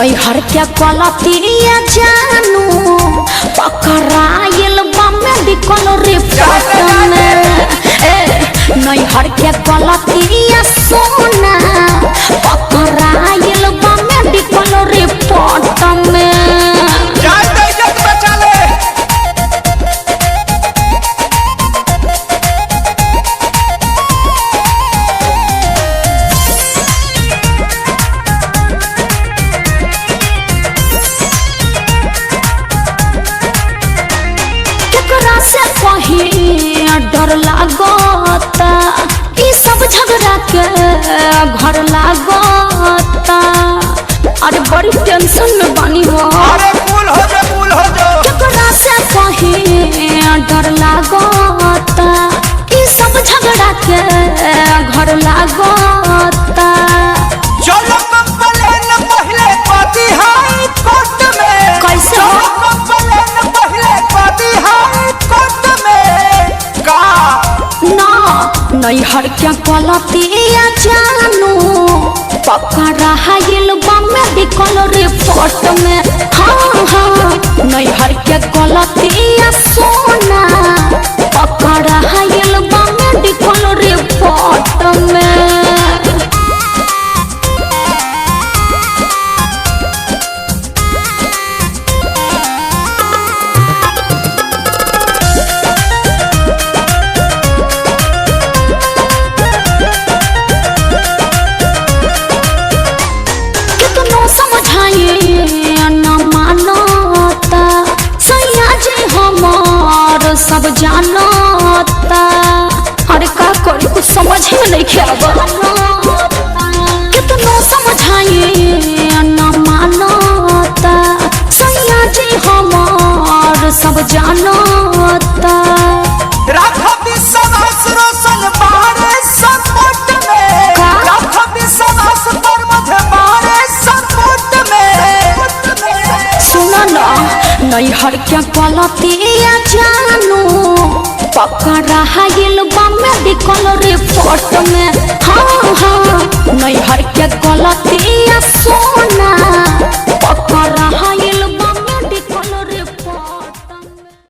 नैहर के गलतिया जानू पकड़ाइल बा मेडिकल रिपोर्ट में। नैहर के गलतिया सोना पकड़ाइल बा मेडिकल रिपोर्ट में। डर लागता ई सब झगड़ा के घर लागता। अरे बड़ी टेंशन में बानी हो। अरे कूल हो जा केकरा से कहीं डर लागता ई सब झगड़ा के घर लागता। चलो कंप्लेन पहले पाती हाई कोर्ट में। कैसे हो? कंप्लेन पहले पाती हाई कोर्ट में का ना नैहर के गलतिया जानू पकड़ाइल बा मेडिकल रिपोर्ट में। हाँ हाँ नैहर के गलतिया सोना पकड़ाइल बा मेडिकल रिपोर्ट में। सब जानता अरे का करी कुछ समझ में नहीं खेबा। कितनो समझाइए न मानता सैया जी हमार सब जानता। राखो विश्वास रोशन बारे सपोर्ट में। राखो विश्वास पर मुझे बारे सपोर्ट में। सुनो ना नैहर के गलतिया जानू पकड़ाइल बा मेडिकल रिपोर्ट में। हाँ हाँ नैहर के गलती